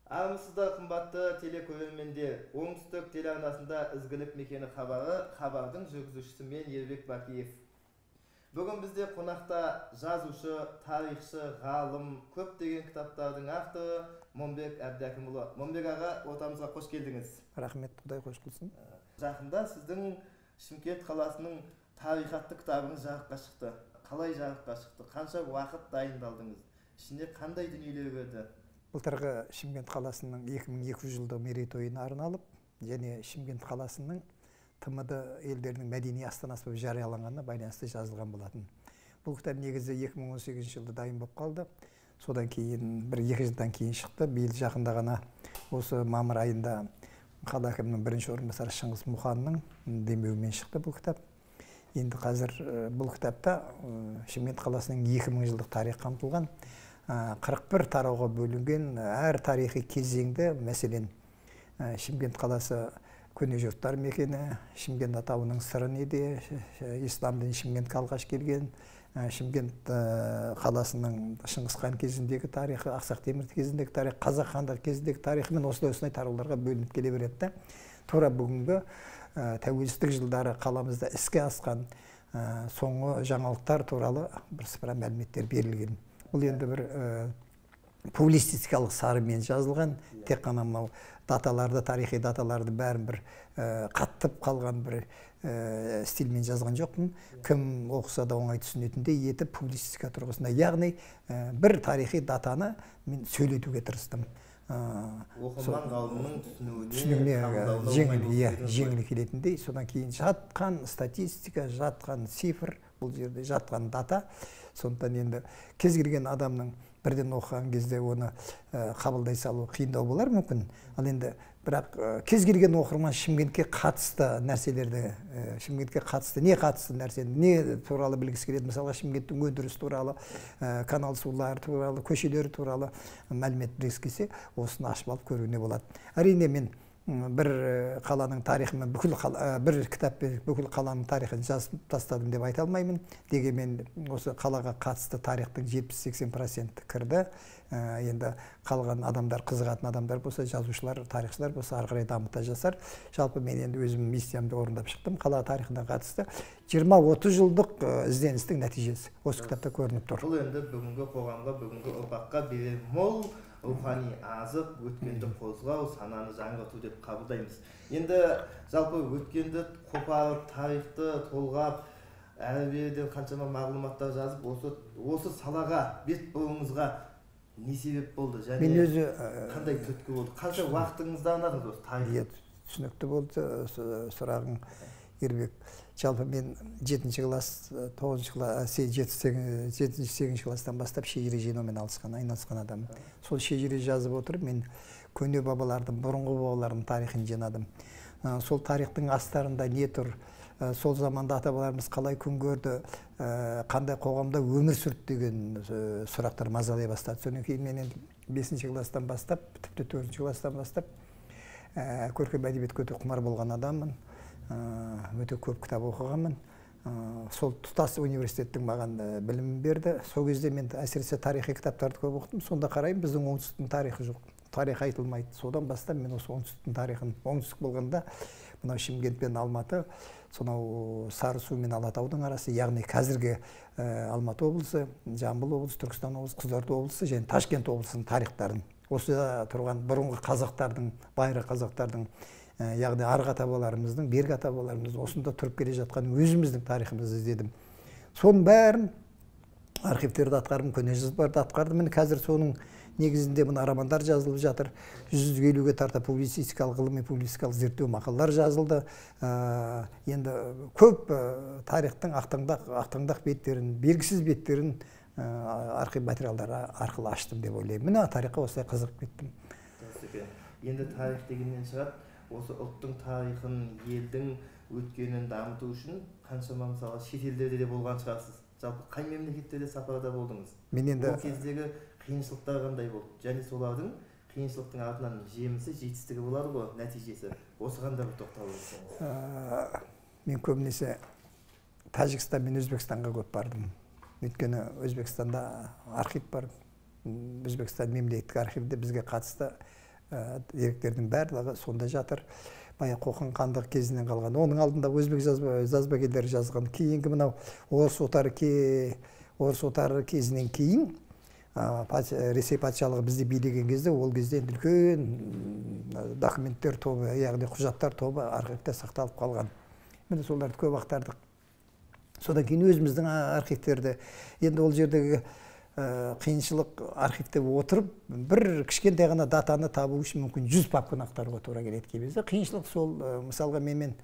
Армысыздар қымбатты телекөрермендер. Оңтүстік телеарнасында ізгілік мекені хабардың жүргізушісі мен Ербек Бакиев. Бүгін бізде қонақта жазушы, тарихшы, ғалым, көптеген кітаптардың авторы Момбек Әбдәкімұлы. Момбек аға, ортамызға қош келдіңіз. Рахмет, Құдай қош қылсын. Жақында сіздің Шымкент қаласының тарих атты кітабыңыз жарыққа шықты. Қалай жарыққа шықты? Қанша уақыт дайындалдыңыз? Ішінде қандай дүниелер берді? Былтырғы Шымкент қаласының 2200 жылдық мерейтойына арналып, және Шымкент қаласының ТМД елдерінің мәдени астанасы болып жарияланғанына байланысты жазылған болатын. Бұл кітап негізі 2018 жылда дайын болып қалды. Содан кейін бір 2 жылдан кейін шықты. Биыл жақында ғана осы мамыр айында қала әкімінің бірінші орынбасары Шыңғыс Мұханның демеуімен шықты бұл кітап. Енді қазір бұл кітапта Шымкент қаласының 2000 жылдық тарих қамтылған. 41 тарауға бөлінген әр тарихи кезеңді, мәселен, Шымкент қаласы көне жұрттар мекені, Шымкент атауының сыры неде, ислам діні Шымкентке алғаш келген, Шымкент қаласының Шыңғыс хан кезіндегі тарихы, Ақсақ Темір кезіндегі тарих, Қазақ хандығы кезіндегі тарихымен осылай тарауларға бөлініп келе береді. Тура бүгінгі тәуелсіздік жылдары қаламызда іске асқан соңғы жаңалықтар туралы бірсыпыра мәліметтер берілген. Бұл енді бір публицистикалық сарымен жазылған, тек қана мынау даталарды, тарихи даталарды бәрін бір қаттып қалған бір стильмен жазған жоқпын. Кім оқыса да оңай түсінетіндей етіп публицистика тұрғысында, яғни бір тарихи датаны мен сөйлетуге тырыстым. Оқырман ғалымның түсінігіне жеңіл келетіндей, содан кейін жатқан статистика, жатқан цифр, бұл жерде жатқан дата. Сондықтан енді кез келген адамның бірден оқыған кезде оны қабылдай салу қиындау болар мүмкін. Ал енді бірақ кез келген оқырман Шымкентке қатысты нәрселерді, Шымкентке қатысты, не қатысты нәрсені, не туралы білгісі келеді. Мысалға, Шымкенттің өндіріс туралы, канал сулары туралы, көшелері туралы мәлімет білгісі келсе, осыны ашып алып көруіне болады. Әрине мен бір қаланың тарихымен бір кітаппен бүкіл қаланың тарихын жазып тастадым деп айта алмаймын. Дегенмен осы қалаға қатысты тарихтың 70-80% кірді. Енді қалған адамдар, қызығатын адамдар болса, жазушылар, тарихшылар болса, ары қарай дамыта жасар. Жалпы мен енді өзім миссиямды орындап шықтым. Қала тарихына қатысты 20-30 жылдық ізденістің нәтижесі осы кітапта көрініп тұр. Бұл енді бүгінгі қоғамға, бүгінгі ұрпаққа берер мол рухани азық, өткенді қозғау, сананы жаңғырту деп қабылдаймыз. Енді жалпы өткенді қопарып, тарихты толғап, әрі-беріден қаншама мағлұматтар жазып, осы салаға бет бұруыңызға не себеп болды? Және қандай түрткі болды? Қанша уақытыңызды арнадыңыз осы тарихқа? Түсінікті болды сұрағың, Ербек. Жалпы мен 7-ші класс, 9-ші класс, 7-8 класстан бастап шежіре жинаумен айналысқан адам. Сол шежіре жазып отырып, мен көне бабалардың, бұрынғы бабалардың тарихын жинадым. Сол тарихтың астарында не тұр? Сол заманда ата-бабаларымыз қалай күн көрді, қандай қоғамда өмір сүрді деген сұрақтар мазалай бастады. Содан кейін мен 5-ші класстан бастап, тіпті 4-ші класстан бастап көркем әдебиетке өте құмар болған адаммын. Өте көп кітап оқығанмын. Сол тұтас университеттің маған білімін берді. Сол кезде мен әсіресе тарихи кітаптарды көп оқыдым. Сонда қараймын, біздің оңтүстіктің тарихы жоқ. Тарих айтылмайды. Содан бастап мен осы оңтүстіктің тарихын, оңтүстік болғанда мынау Шымкент пен Алматы, сонау Сарысу мен Алатаудың арасы, яғни қазіргі Алматы облысы, Жамбыл облысы, Түркістан облысы, Қызылорда облысы және Ташкент облысының тарихтарын, осы тұрған бұрынғы қазақтардың, байырғы қазақтардың, яғни арғы ата-бабаларымыздың, бергі ата-бабаларымыздың осында тұрып келе жатқан өзіміздің тарихымызды іздедім. Соның бәрін архивтерді атқардым, көне жазбаларды атқардым. Міне қазір соның негізінде мына романдар жазылып жатыр. 150-ге тарта публицистикалық, ғылыми публицистикалық зерттеу мақалалар жазылды. Енді көп тарихтың ақтаңдақ беттерін, белгісіз беттерін архив материалдары арқылы аштым деп ойлаймын. Міне тарихқа осылай қызығып кеттім. Енді тарих дегеннен шығады, осы ұлттың тарихын, елдің өткенін дамыту үшін қаншама мысалы шетелдерде де болған шығарсыз. Жалпы қай мемлекеттерде сапарда болдыңыз? Ол кездегі қиыншылықтар қандай болды? Және солардың қиыншылықтың артынан жемісі, жетістігі болады ғой, нәтижесі. Осыған да бір тоқталып өтсеңіз. Мен көбінесе Тәжікстан мен Өзбекстанға көп бардым. Өйткені Өзбекстанда архив бар. Өзбекстан мемлекеттік архивінде бізге қатысты деректердің барлығы сонда жатыр. Баяғы Қоқан хандығы кезінен қалған. Оның алдында өзбек жазбагерлері жазған. Кейінгі мынау орыс отары кезінен кейін Ресей патшалығы бізді билеген кезде, ол кезде үлкен документтер тобы, яғни құжаттар тобы архивте сақталып қалған. Міне соларды көп ақтардық. Содан кейін өзіміздің архивтерді, енді ол жердегі қиыншылық архивте отырып, бір кішкентай ғана датаны табу үшін мүмкін 100 папканы ақтаруға тура келеді кейбірде. Қиыншылық сол, мысалға мен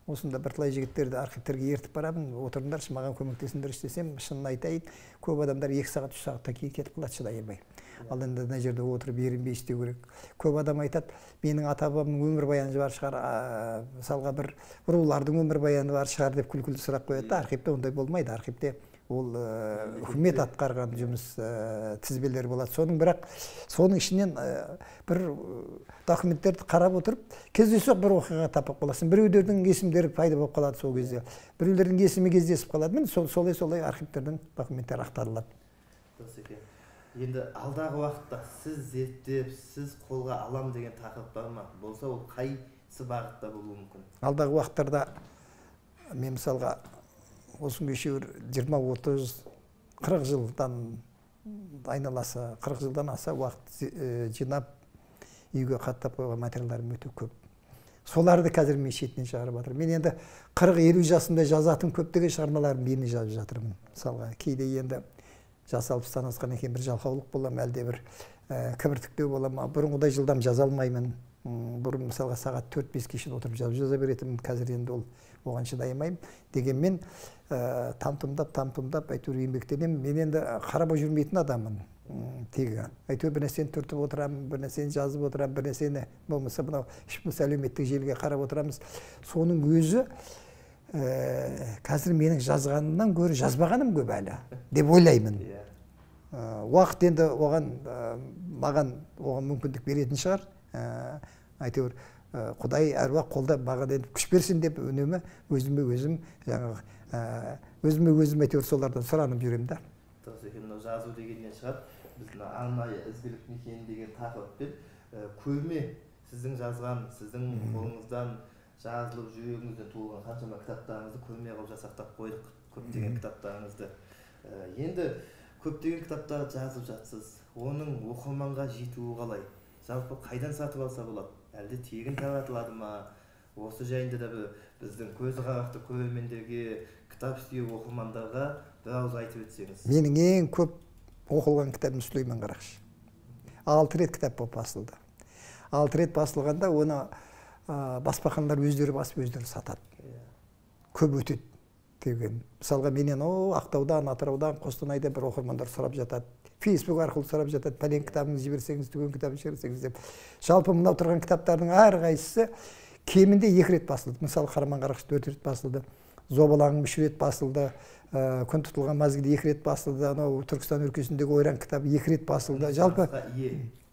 осында бірталай жігіттерді архивтерге ертіп барамын, отырыңдаршы, маған көмектесіңдерші десем, шынын айтайын, көп адамдар 2 сағат, 3 сағаттан кейін кетіп қалады, шыдай алмай. Ал енді мына жерде отырып ерінбей істеу керек. Көп адам айтады, менің ата-бабамның өмірбаяны бар шығар, мысалға бір рулардың өмірбаяны бар шығар деп күлкілі сұрақ қояды. Архивте ондай болмайды. Архивте ол үкімет атқарған жұмыс тізбелер болады. Соның ішінен бір документтерді қарап отырып, кездейсоқ бір оқиға тапып қаласың. Біреулердің есімдері пайда болып қалады сол кезде. Біреулердің есімі кездесіп қалады. Міне солай архивтердің документтер ақтарылады. Дұрыс екен. Енді алдағы уақытта сіз зерттеп, сіз қолға алам деген тақырыптар ма болса, ол қайсы бағытта болуы мүмкін? Алдағы уақыттарда мен мысалға осының кешеуір 20-30 40 жылдан айналасы 40 жылдан аса уақыт жинап үйге қаттап қойған материалдарым өте көп. Соларды қазір мен шетінен шығарып жатырмын. Мен енді 40-50 жасымда жазатын көптеген шығармаларымды енді жазып жатырмын. Мысалға кейде енді жас алпыстан асқан екен бір жалқаулық боламын, әлде бір кібіртіктеу боламын. Бұрынғыдай жылдам жаза алмаймын. Бұрын мысалға сағат 4-5 шейін отырып жаза беретінмін. Қазір енді оған шыдай алмаймын. Дегенмен там-тұмдап әйтеуір еңбектенемін. Мен енді қарап жүрмейтін адаммын. Тегі. Әйтеуір бір нәрсені түртіп отырамын, бір нәрсені жазып отырамын, бір нәрсені болмаса мынау ешбір әлеуметтік желіге қарап отырамыз. Соның өзі қазір менің жазғанымнан гөрі жазбағаным көп әлі деп ойлаймын. Уақыт енді маған оған мүмкіндік беретін шығар. Әйтеуір Құдай әруақ қолдап маған енді күш берсін деп үнемі өзім әйтеуір солардан сұранып жүремін да. Дұрыс екен, жазу дегеннен шығады. Біздің арнайы ізгілік мекен деген тақырыппен көрме сіздің жазған, сіздің қолыңыздан жазылып жүрегіңізден туылған қаншама кітаптарыңызды көрме қылып жасақтап қойдық, көптеген кітаптарыңызды. Енді көптеген кітаптарды жазып жатсыз. Оның оқырманға жетуі қалай? Жалпы қайдан сатып алса болады? Әлде тегін таратылады ма? Осы жайында да біздің көзі қарақты көрермендерге, кітап сүйер оқырмандарға бір ауыз айтып өтсеңіз. Менің ең көп оқылған кітабым Сүлеймен Қарақшы. 6 рет кітап болып басылды. 6 рет басылғанда оны баспаханалар өздері басып өздері сатады. Көп өтеді деген. Мысалға менен Ақтаудан, Атыраудан, Қостанайдан бір оқырмандар сұрап жатады. Facebook арқылы сұрап жатады, пәлен кітабыңызды жіберсеңіз, түген кітабын жіберсеңіз деп. Жалпы мынау тұрған кітаптардың әрқайсысы кемінде 2 рет басылды. Мысалы Қараман Қарақшы 4 рет басылды, Зобалаңым 3 рет басылды, Күн тұтылған мезгілде 2 рет басылды, анау Түркістан өлкесіндегі ойран кітабы 2 рет басылды. Жалпы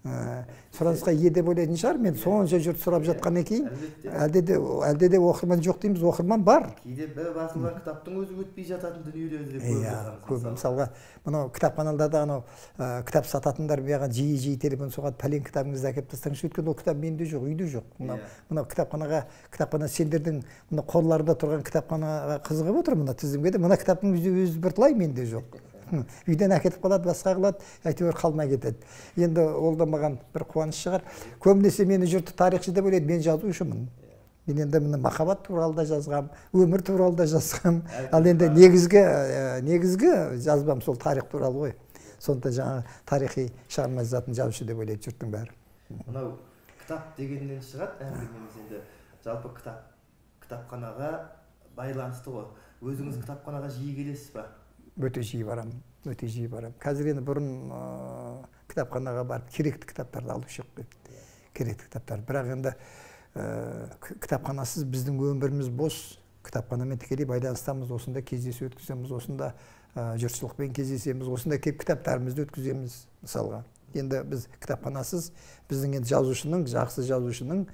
сұранысқа ие деп ойлайтын шығар. Мен сонша жұрт сұрап жатқаннан кейін әлде де оқырман жоқ дейміз, оқырман бар. Кейде бір басылған кітаптың өзі өтпей жататын дүниелерді де көріп жатамыз. Мысалға мынау кітапханаларда анау кітап сататындар маған жиі телефон соғады, пәлен кітабыңызды әкеліп тастаңызшы, өйткені ол кітап менде жоқ, үйде жоқ. Мынау кітапхана сендердің мына қорларында тұрған кітапханаға қызығып отыр, мына тізімге де мына кітаптың өзі бірталай менде жоқ. Үйден әкетіп қалады, басқа қылады, әйтеуір қалмай кетеді. Енді ол да маған бір қуаныш шығар. Көбінесе мені жұрты тарихшы деп ойлайды, мен жазушымын. Мен енді міне махаббат туралы да жазғам, өмір туралы да жазғам. Ал енді негізгі жазбам сол тарих туралы ғой. Сонда жаңа тарихи шығарма жазатын жазушы деп ойлайды жұрттың бәрі. Мынау кітап дегеннен шығады, әңгімеміз енді жалпы кітапханаға байланысты ғой. Өзіңіз кітапханаға жиі келесіз ба? Өте жиі барамын. Қазір енді бұрын кітапханаға барып керекті кітаптарды алып шығып қойды. Керекті кітаптар. Бірақ енді кітапханасыз біздің өміріміз бос. Кітапханамен тікелей байланыстамыз, осында кездесу өткіземіз, осында жұртшылықпен кездесеміз, осында келіп кітаптарымызды өткіземіз мысалға. Енді біз кітапханасыз біздің енді жазушының, жақсы жазушының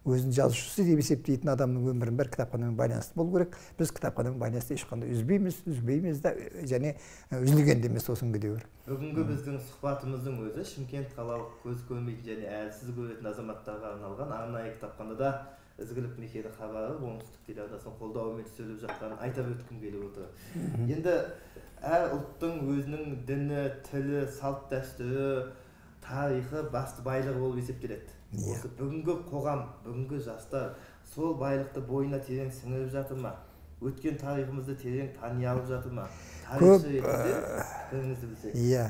өзін жазушысы деп есептейтін адамның өмірін бәрі кітапханамен байланысты болу керек. Біз кітапханамен байланысты ешқандай үзбейміз да, және үзілген де емес осы күнге дейін. Бүгінгі біздің сұхбатымыздың өзі Шымкент қалалық көз көрмейтін және әлсіз көретін азаматтарға арналған арнайы кітапханада ізгілік мекені хабары оңтүстік телеарнасының қолдауымен түсіріліп жатқанын айтып өткім келіп отыр. Енді әр ұлттың өзінің діні, тілі, салт дәстүрі, тарихы басты байлығы болып есептеледі. Осы бүгінгі қоғам, бүгінгі жастар сол байлықты бойына терең сіңіріп жатыр ма? Өткен тарихымызды терең тани алып жатыр ма? Тарихшы ретінде біріңізді білсек. Иә,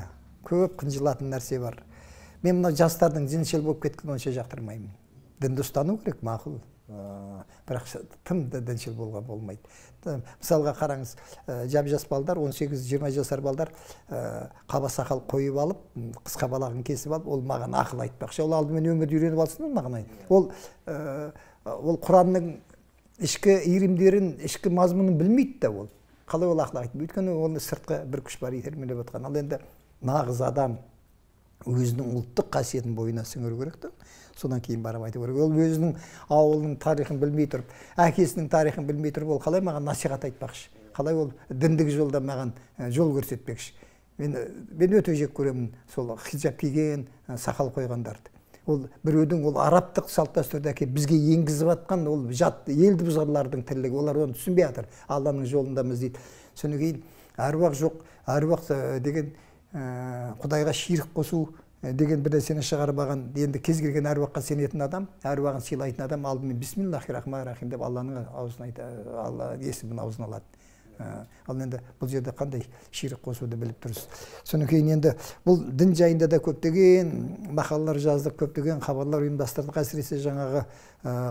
көп қынжылатын нәрсе бар. Мен мына жастардың діншіл болып кеткенін онша жақтырмаймын. Дінді ұстану керек, мақұл. Бірақ тым діншіл болуға болмайды. Мысалға қараңыз, жап-жас балдар, 18-20 жасар балдар қаба сақал қойып алып, қысқа балағын кесіп алып, ол маған ақыл айтпақшы. Ол алдымен өмірді үйреніп алсын, маған айтты. Ол Құранның ішкі иірімдерін, ішкі мазмұнын білмейді да ол. Қалай ол ақыл айтты? Өйткені оны сыртқы бір күш бар итермелеп отқан. Ал енді нағыз адам өзінің ұлттық қасиетін бойына сіңіру керек та. Содан кейін барып айту керек. Ол өзінің ауылының тарихын білмей тұрып, әкесінің тарихын білмей тұрып, ол қалай маған насихат айтпақшы? Қалай ол діндік жолда маған жол көрсетпекші? Мен өте жек көремін сол хиджаб киген, сақал қойғандарды. Ол біреудің ол араптық салт дәстүрді әкеліп бізге енгізіп жатқан ол жат елді бұзарлардың тірлігі. Олар оны түсінбей жатыр. Алланың жолындамыз дейді. Содан кейін әруақ жоқ, әруақ деген Құдайға ширк қосу деген бір нәрсені шығарып алған. Енді кез келген әруаққа сенетін адам, әруағын сыйлайтын адам алдымен бисмиллахир-рахманир-рахим деп Алланың аузын Алла есімін аузына алады. Ал енді бұл жерде қандай ширк қосуды біліп тұрсыз. Содан кейін енді бұл дін жайында да көптеген мақалалар жаздық, көптеген хабарлар ұйымдастырдық. Әсіресе жаңағы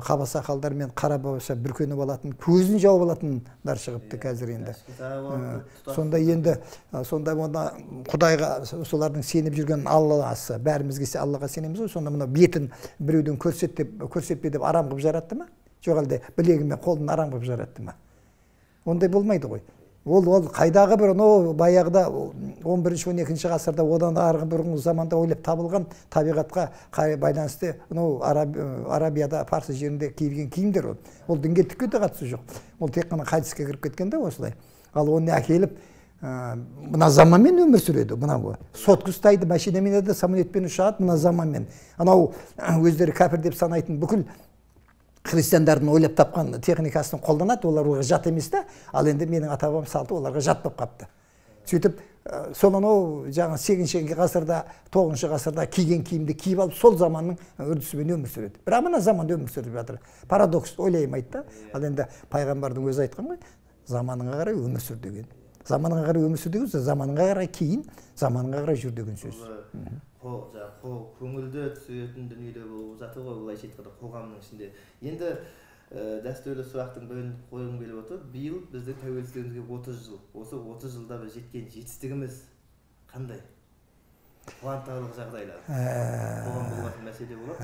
қаба сақалдар мен қара бауырша бүркеніп алатын, көзін жауып алатындар шығыпты қазір енді. Сонда енді Құдайға солардың сеніп жүрген Алласы, бәрімізге Аллаға сенеміз ғой. Сонда мына бетін біреуден көрсетпе деп арам қылып жаратты ма? Жоқ әлде білегімен қолын арам қылып жаратты ма? Ондай болмайды ғой. Ол қайдағы бір баяғыда 11-12 ғасырда одан арғы бұрынғы заманда ойлап табылған табиғатқа байланысты Арабияда, Парсы жерінде киілген киімдер ол. Ол дінге түкке де қатысы жоқ. Ол тек қана хадиске кіріп кеткен де осылай. Ал оны әкеліп мына заманмен өмір сүреді. Мынау сотқа ұстайды, машинамен де самолетпен ұшады, мына заманмен. Анау өздері кәпір деп санайтын бүкіл христиандардың ойлап тапқан техникасын қолданады, олар оған жат емес та, ал енді менің ата-бабам салты оларға жат болып қапты. Сөйтіп, сол жаңа 8-ші ғасырда, 9-шы ғасырда киген киімді киіп алып, сол заманның үрдісімен өмір сүреді. Бірақ мына заманда өмір сүріп жатыр. Парадокс ойлаймын айтты. Ал енді пайғамбардың өзі айтқан ғой, заманыңа қарай өмір сүр деген. Заманыңа қарай өмір сүр деген сөз, заманыңа қарай кейін, заманыңа қарай жүр деген сөз. Көңілді түсетін дүниелер болып жатыр ғой, былайша айтқанда қоғамның ішінде. Енді дәстүрлі сұрақтың бірін қойғым келіп отыр. Биыл біздің тәуелсіздігімізге 30 жыл. Осы 30 жылда біз жеткен жетістігіміз қандай? Қуантарлық жағдайлар. Қоғам болатын мәселе болады.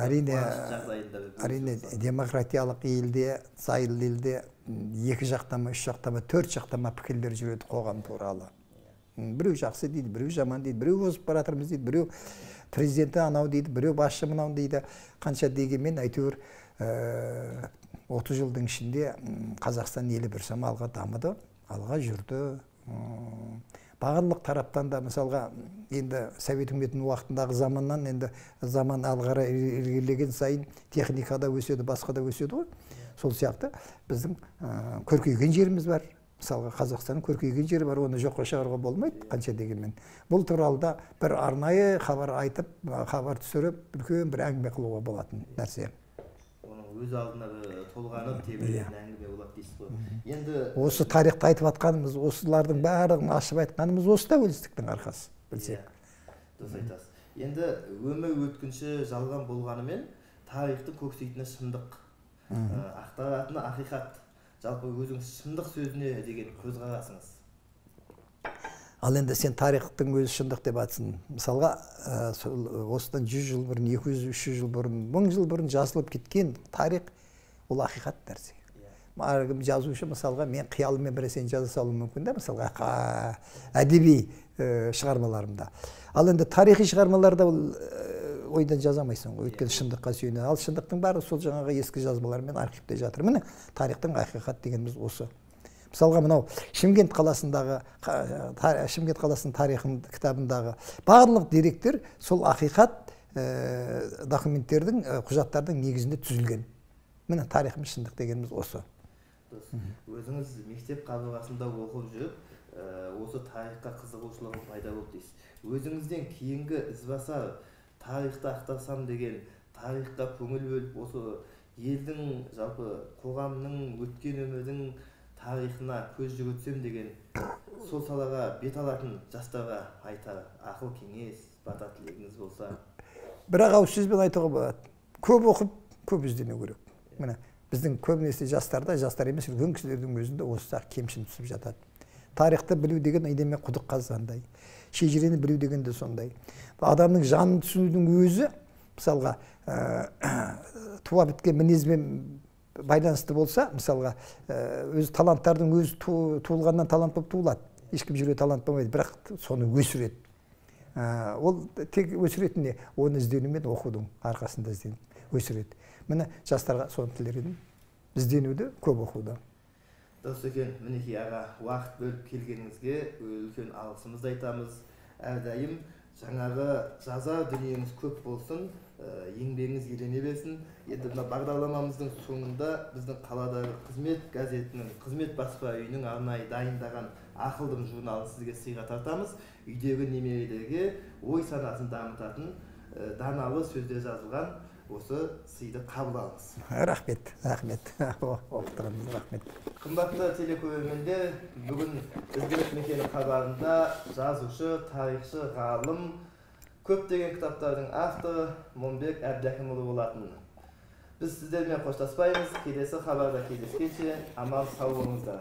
Әрине демократиялық елде, зайыл елде екі жақтама, үш жақтама, төрт жақтама пікірлер жүреді қоғам туралы. Біреу жақсы дейді, біреу жаман дейді, біреу озып баратырмыз дейді, біреу президенті анау дейді, біреу басшы мынау дейді. Қанша дегенмен әйтеуір 30 жылдың ішінде Қазақстан елі біршама алға дамыды, алға жүрді. Барлық тараптан да мысалға енді Совет үкіметінің уақытындағы заманнан енді заман алғара ілгерілеген сайын техникада өседі, басқа да өседі ғой. Сол сияқты біздің көркейген жеріміз бар. Мысалға Қазақстанның көркейген жері бар, оны жоққа шығаруға болмайды, қанша дегенмен. Бұл туралы да бір арнайы хабар айтып, хабар түсіріп, үлкен бір әңгіме қылуға болатын нәрсе. Оның өз алдына толғанып, тебірген әңгіме болады дейсіз ғой. Енді осы тарихты айтып атқанымыз, осылардың барлығын ашып айтқанымыз осы тәуелсіздіктің арқасы, білсек. Дұрыс айтасыз. Енді өмір өткінші жалған болғанымен, тарихтың көксейтіні шындық, ақтаратыны ақиқат. Жалпы өзіңіз шындық сөзіне деген көзқарасыңыз. Ал енді сен тарихтың өзі шындық деп атсың. Мысалға, осыдан 100 жыл бұрын, 200-300 жыл бұрын, 1000 жыл бұрын жазылып кеткен тарих ол ақиқат нәрсе. Жазушы мысалға мен қиялыммен бір нәрсені жаза салуым мүмкін да, мысалға әдеби шығармаларымда. Ал енді тарихи шығармаларда ойдан жаза алмайсың ғой, өйткені шындыққа сүйене. Ал шындықтың бәрі сол жаңағы ескі жазбалармен архивте жатыр. Міне тарихтың ақиқат дегеніміз осы. Мысалға мынау Шымкент қаласының тарихын кітабындағы барлық деректер сол ақиқат документтердің, құжаттардың негізінде түзілген. Міне тарихымыз, шындық дегеніміз осы. Өзіңіз мектеп қабырғасында оқып жүріп, осы тарихқа қызығушылығың пайда болды дейсіз. Өзіңізден кейінгі ізбасар тарихты ақтарсам деген, тарихқа көңіл бөліп, осы елдің, жалпы қоғамның, өткен өмірдің тарихына көз жүгіртсем деген, сол салаға бет алатын жастарға айтар ақыл кеңес, бата тілегіңіз болса? Бірақ ауыз сөзбен айтуға болады. Көп оқып, көп іздену керек. Міне біздің көбінесе жастар емес, үлкен кісілердің өзінде осы кемшін түсіп жатады. Тарихты білу деген айдеме құдық қазғандай. Шежірені білу деген де сондай. Адамның жанын түсінудің өзі, мысалға, туа біткен мінезбен байланысты болса, мысалға, өз таланттардың өзі туылғаннан талант болып туылады. Ешкім жүре талант болмайды, бірақ соны өсіреді. Ол тек өсіретін не? Оны іздену мен оқудың арқасында өсіреді. Міне жастарға соны тілер едім. Ізденуді, көп оқуды. Дұрыс екен, мінекей аға, уақыт бөліп келгеніңізге үлкен алғысымызды айтамыз. Әрдайым жаңағы жазар дүниеңіз көп болсын, еңбегіңіз елене берсін. Енді мына бағдарламамыздың соңында біздің қаладағы қызмет газетінің, қызмет баспа үйінің арнайы дайындаған ақылдым журналын сізге сыйға тартамыз. Үйдегі немерелерге ой санасын дамытатын даналы сөздер жазылған осы сыйды қабыл алыңыз. Рахмет. Оқытырымыз, рахмет. Қымбатты телекөрермендер, бүгін Ізгілік мекені хабарында жазушы, тарихшы, ғалым, көптеген кітаптардың авторы Момбек Әбдіәкімұлы болатын. Біз сіздермен қоштаспаймыз. Келесі хабарда кездескенше аман сау болыңыздар.